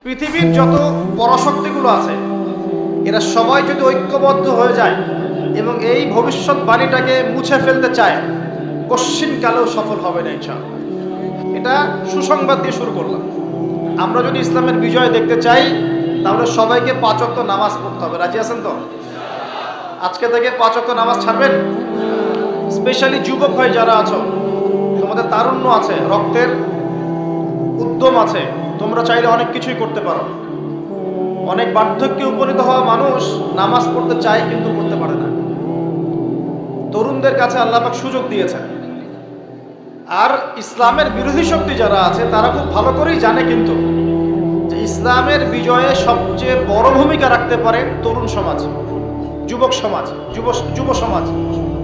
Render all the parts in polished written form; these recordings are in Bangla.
পৃথিবীর যত পরাশক্তিগুলো আছে এরা সবাই যদি ঐক্যবদ্ধ হয়ে যায় এবং এই ভবিষ্যৎবাণীটাকে মুছে ফেলতে চায়, কশ্চিনকালেও সফল হবে না ইনশাআল্লাহ। এটা সুসংবাদ দিয়ে শুরু করলাম। আমরা যদি ইসলামের বিজয় দেখতে চাই তাহলে সবাইকে 5 ওয়াক্ত নামাজ পড়তে হবে। রাজি আছেন তো? আজকে থেকে 5 ওয়াক্ত নামাজ ছাড়বেন। স্পেশালি যুবক ভাই যারা আছো, তোমাদের তারুণ্য আছে, রক্তের উদ্যম আছে, তোমরা চাইলে অনেক কিছুই করতে পারো। অনেক বার্ধক্যে উপনীত হওয়া মানুষ নামাজ পড়তে চায় কিন্তু করতে পারে না। তরুণদের কাছে আল্লাহ পাক সুযোগ দিয়েছেন। আর ইসলামের বিরোধী শক্তি যারা আছে তারা খুব ভালো করেই জানে কিন্তু যে ইসলামের বিজয়ে সবচেয়ে বড় ভূমিকা রাখতে পারে তরুণ সমাজ, যুবক সমাজ, যুব সমাজ,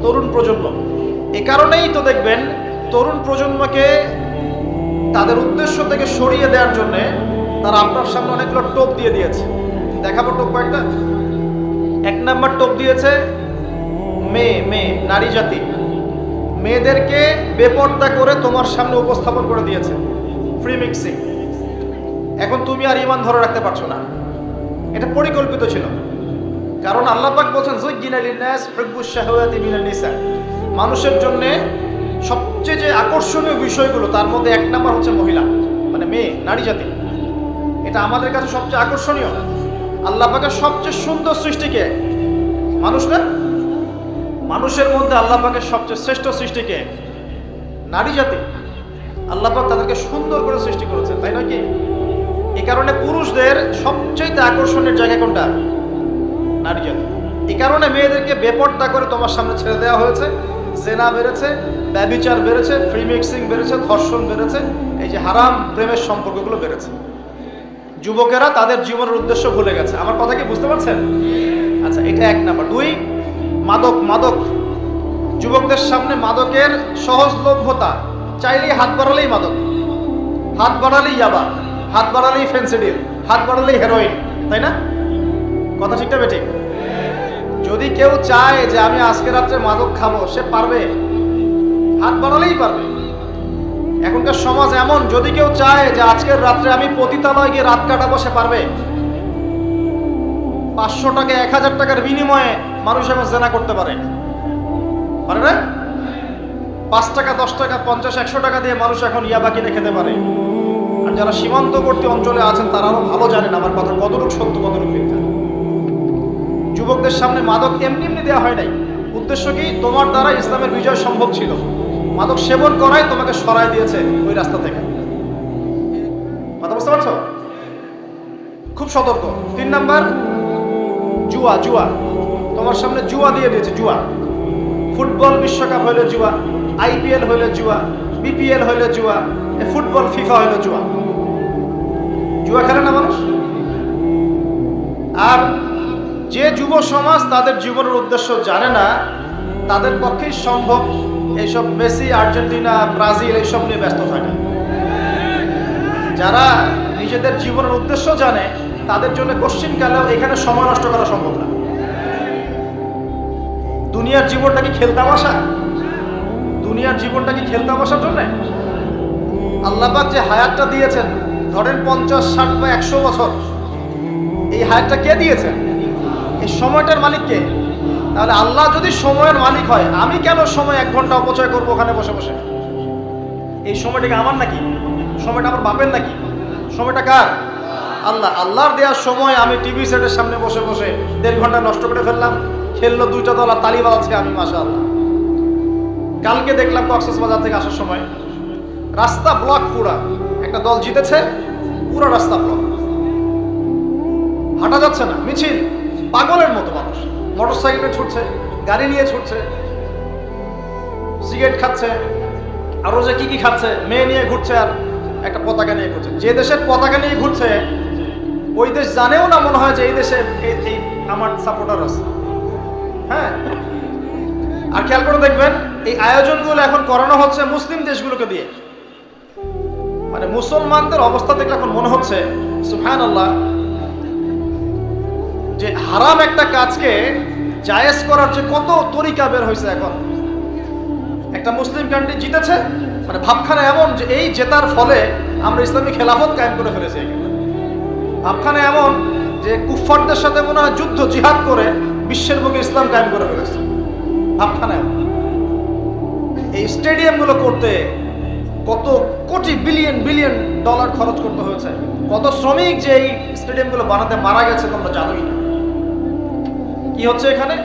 তরুণ প্রজন্ম। এ কারণেই তো দেখবেন তরুণ প্রজন্মকে তাদের উদ্দেশ্য থেকে সরিয়ে দেওয়ার জন্য তারা আপনার সামনে অনেকগুলো টোপ দিয়ে দিয়েছে। দেখাবো টোপ কয়েকটা। 1 নাম্বার টোপ দিয়েছে মেয়ে নারী জাতি। মেয়েদেরকে বেপর্দা করে তোমার সামনে উপস্থাপন করে দিয়েছে, ফ্রি মিক্সিং। এখন তুমি আর ঈমান ধরে রাখতে পারছো না। এটা পরিকল্পিত ছিল, কারণ আল্লাহ পাক বলেন যুজ্জিনা লিন-নাস হুব্বুশ শাহাওয়াতি মিনান নিসা। মানুষের জন্য সবচেয়ে যে আকর্ষণীয় বিষয়গুলো তার মধ্যে 1 নাম্বার হচ্ছে মহিলা, মানে মেয়ে, নারী জাতি। এটা আমাদের কাছে সবচেয়ে আকর্ষণীয়। আল্লাহ পাকের সবচেয়ে সুন্দর সৃষ্টিকে মানুষ না, মানুষের মধ্যে আল্লাহ পাকের সবচেয়ে শ্রেষ্ঠ সৃষ্টিকে নারী জাতি। আল্লাহ পাক তাদেরকে সুন্দর করে সৃষ্টি করেছেন, তাই নয় কি? এই কারণে পুরুষদের সবচেয়ে আকর্ষণের জায়গা কোনটা? নারী জাতি। এই কারণে মেয়েদেরকে বেপর্দা করে তোমার সামনে ছেড়ে দেওয়া হয়েছে। জেনা বেড়েছে, ব্যভিচার বেড়েছে, ফ্রি মিক্সিং বেড়েছে, ধর্ষণ বেড়েছে, এই যে হারাম প্রেমের সম্পর্কগুলো বেড়েছে। যুবকেরা তাদের জীবনের উদ্দেশ্য ভুলে গেছে। আমার কথা কি বুঝতে পারছেন? আচ্ছা, এটা 1 নাম্বার। 2, মাদক। যুবকদের সামনে মাদকের সহজলভ্যতা। চাইলেই হাত বাড়ালেই মাদক, হাত বাড়ালেই ইয়াবা, হাত বাড়ালেই ফেন্সিডিল, হাত বাড়ালেই হেরোইন, তাই না? কথা ঠিকটা বেঠিক? যদি কেউ চায় যে আমি আজকে রাত্রে মাদক খাবো, সে পারবে, হাত বাড়ালেই পারবে। এখনকার সমাজ এমন, যদি কেউ চায় যে আজকের রাত্রে আমি পতিতালয়ে গিয়ে রাত কাটাবো, সে পারবে। 500 টাকা 1000 টাকার বিনিময়ে মানুষ এখন জেনা করতে পারে না? 5 টাকা 10 টাকা 50 100 টাকা দিয়ে মানুষ এখন ইয়াবা কিনে খেতে পারে। আর যারা সীমান্তবর্তী অঞ্চলে আছেন তারা আরো ভালো জানেন আমার কথা কতটুকু সত্য কতটুকু মিথ্যা। যুবকদের সামনে মাদক এমনি দেওয়া হয় নাই। উদ্দেশ্য কি? তোমার দ্বারা ইসলামের বিজয় সম্ভব ছিল। মাদক সেবন করাই তোমাকে সরায় দিয়েছে ওই রাস্তা থেকে। কথা বুঝতে পারছো? খুব সতর্ক। 3 নাম্বার, জুয়া। তোমার সামনে জুয়া দিয়ে দিয়েছে। জুয়া, ফুটবল বিশ্বকাপ হইলে জুয়া, IPL হইলে জুয়া, BPL হইলে জুয়া, ফুটবল ফিফা হইলে জুয়া। জুয়া খেলে না মানুষ। আর যে যুব সমাজ তাদের জীবনের উদ্দেশ্য জানে না, তাদের পক্ষেই সম্ভব এইসব মেসি, আর্জেন্টিনা, ব্রাজিল এইসব নিয়ে ব্যস্ত থাকে। যারা নিজেদের জীবনের উদ্দেশ্য জানে তাদের জন্য কশ্চিনকালেও এখানে সময় নষ্ট করা সম্ভব না। দুনিয়ার জীবনটা কি খেলতামাশা? দুনিয়ার জীবনটা কি খেলতামাশার জন্য? আল্লাহ পাক যে হায়াতটা দিয়েছেন, ধরেন 50, 60 বা 100 বছর, এই হায়াতটা কে দিয়েছেন? এই সময়টার মালিক কে? তাহলে আল্লাহ যদি সময়ের মালিক হয়, আমি কেন সময় 1 ঘন্টা অপচয় করবো ওখানে বসে বসে? এই সময়টা কি আমার নাকি? সময়টা আমার বাপের নাকি? সময়টা কার? আল্লাহর দেওয়ার সময় আমি টিভি সেটের সামনে বসে বসে 1.5 ঘন্টা নষ্ট করে ফেললাম। খেললো 2টা দল আর তালি বাজাচ্ছে আমি, মাশাআল্লাহ। কালকে দেখলাম কক্সবাজার থেকে আসার সময় রাস্তা ব্লক, পুরা একটা দল জিতেছে, পুরো রাস্তা ব্লক, হাঁটা যাচ্ছে না, মিছিল, পাগলের মতো মানুষ মোটরসাইকেলে ছুটছে, গাড়ি নিয়ে ছুটছে, সিগারেট খাচ্ছে, আরো যে কি খাচ্ছে, মেয়ে নিয়ে ঘুরছে আর একটা পতাকা নিয়ে ঘুরছে। যে দেশের পতাকা নিয়ে ঘুরছে ওই দেশ জানেও না মনে হয় যে এই দেশে এই আমার সাপোর্টার আছে। হ্যাঁ, আর খেয়াল করে দেখবেন এই আয়োজনগুলো এখন করানো হচ্ছে মুসলিম দেশগুলোকে দিয়ে। মানে মুসলমানদের অবস্থা দেখলে এখন মনে হচ্ছে সুবহানাল্লাহ, যে হারাম একটা কাজকে জায়েজ করার যে কত তরিকা বের হয়েছে। এখন একটা মুসলিম কান্ট্রি জিতেছে, মানে ভাবখানা এমন যে এই জেতার ফলে আমরা ইসলামী খেলাফত কায়েম করে ফেলেছি। ভাবখানা এমন যে কুফফারদের সাথে মনে হয় যুদ্ধ জিহাদ করে বিশ্বের বুকে ইসলাম কায়েম করে ফেলেছে। ভাবখানা এমন। এই স্টেডিয়ামগুলো করতে কত কোটি বিলিয়ন বিলিয়ন ডলার খরচ করতে হয়েছে, কত শ্রমিক যে এই স্টেডিয়ামগুলো বানাতে মারা গেছে তোমরা জানোই না। কি হচ্ছে এখানে?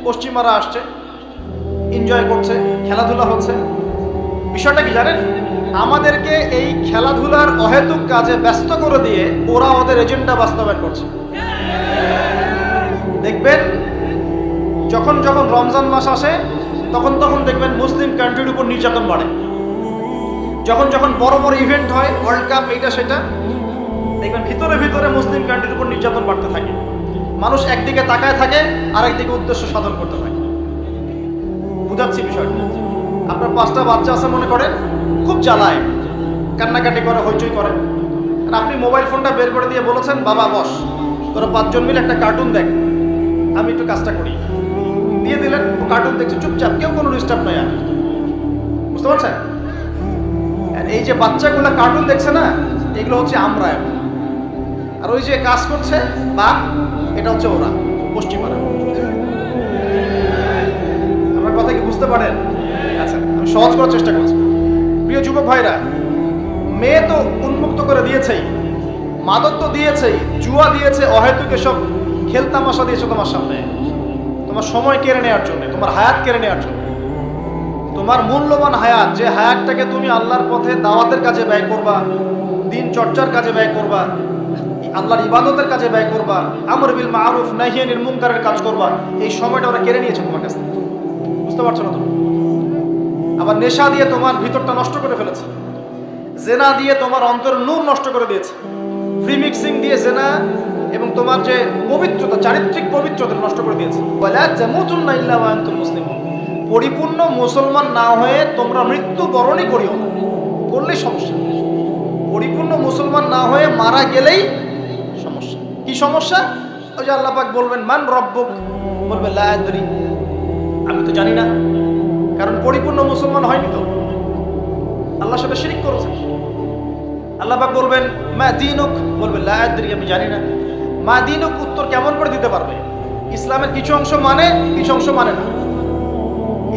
পশ্চিমারা আসছে, এনজয় করছে, খেলাধুলা হচ্ছে। বিষয়টা কি জানেন? আমাদেরকে এই খেলাধুলার অহেতুক কাজে ব্যস্ত করে দিয়ে ওরা ওদের এজেন্ডা বাস্তবায়ন করছে। দেখবেন যখন যখন রমজান মাস আসে তখন তখন দেখবেন মুসলিম কান্ট্রির উপর নির্যাতন বাড়ে। যখন যখন বড় বড় ইভেন্ট হয়, ওয়ার্ল্ড কাপ, এইটা সেটা, দেখবেন ভিতরে ভিতরে মুসলিম কান্ট্রির উপর নির্যাতন বাড়তে থাকে। মানুষ একদিকে তাকায় থাকে আর একদিকে উদ্দেশ্য সাধন করতে থাকে। বুঝাচ্ছি বিষয়টা। আপনার 5টা বাচ্চা আছে মনে করেন, খুব জ্বালায়, কান্নাকাটি করে, হইচই করে, আর আপনি মোবাইল ফোনটা বের করে দিয়ে বলেছেন, বাবা বস, তোরা 5 জন মিলে একটা কার্টুন দেখ, আমি একটু কাজটা করি। দিয়ে দিলেন, ও কার্টুন দেখছে চুপচাপ, কেউ কোনো ডিস্টার্ব নাই। আর বুঝতে পারছেন? এই যে বাচ্চাগুলো কার্টুন দেখছে না, এগুলো হচ্ছে আমরা। আর ওই যে কাজ করছে বা এটা হচ্ছে ওরা, পশ্চিমারা। আমার কথা কি বুঝতে পারেন? আচ্ছা, আমি সহজ করার চেষ্টা করছি। প্রিয় যুবক ভাইরা, মেয়ে তো উন্মুক্ত করে দিয়েছেই, মাদক তো দিয়েছেই, জুয়া দিয়েছে, অহেতুক এসব খেলতামাশা দিয়েছে তোমার সামনে, তোমার সময় কেড়ে নেওয়ার জন্য, তোমার হায়াত কেড়ে নেওয়ার জন্য। তোমার মূল্যবান হায়াত, যে হায়াতটাকে তুমি আল্লাহর পথে দাওয়াতের কাজে ব্যয় করবা, দিন চর্চার কাজে ব্যয় করবা, আল্লাহর ইবাদতের কাজে ব্যয় করবা, আমর বিল মারুফ নাহি আনিল মুনকারের কাজ করবা, এই সময়টা ওরা কেড়ে নিয়েছে তোমার কাছ থেকে। বুঝতে পারছো না তুমি? আবার নেশা দিয়ে তোমার ভিতরটা নষ্ট করে ফেলেছে, জেনা দিয়ে তোমার অন্তর নূর নষ্ট করে দিয়েছে, ফ্রি মিক্সিং দিয়ে জেনা এবং তোমার যে পবিত্রতা, চারিত্রিক পবিত্রতা নষ্ট করে দিয়েছে। ওয়ালা তামুতুন্না ইল্লা ওয়া আনতুম মুসলিমুন। পরিপূর্ণ মুসলমান না হয়ে তোমরা মৃত্যুবরণই করিও না, করলেই সমস্যা। পরিপূর্ণ মুসলমান না হয়ে মারা গেলেই সমস্যা। কি সমস্যা? ওই যে আল্লাহ পাক বলবেন, মান রব্বুক, বলবে লা আদরি, আমি তো জানি না, কারণ পরিপূর্ণ মুসলমান হয়নি তো, আল্লাহর সাথে শিরিক করেছে। আল্লাহ পাক বলবেন, মা দীনুক, বলবে লা আদরি, আমি জানি না। মা দীনুক উত্তর কেমন করে দিতে পারবে? ইসলামের কিছু অংশ মানে, কিছু অংশ মানে না।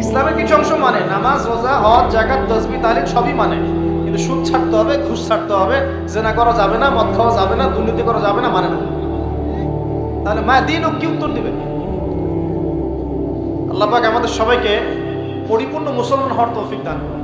ইসলামের কিছু অংশ মানে, নামাজ, রোজা, হজ, যাকাত, তাসবিহ, তাহলিল সবই মানে, কিন্তু সুদ ছাড়তে হবে, ঘুষ ছাড়তে হবে, জেনা করা যাবে না, মদ খাওয়া যাবে না, দুর্নীতি করা যাবে না, মানে না। তাহলে মা দীনুক কি উত্তর দিবে? আল্লাহ পাক আমাদের সবাইকে পরিপূর্ণ মুসলমান হওয়ার তৌফিক দান করুন।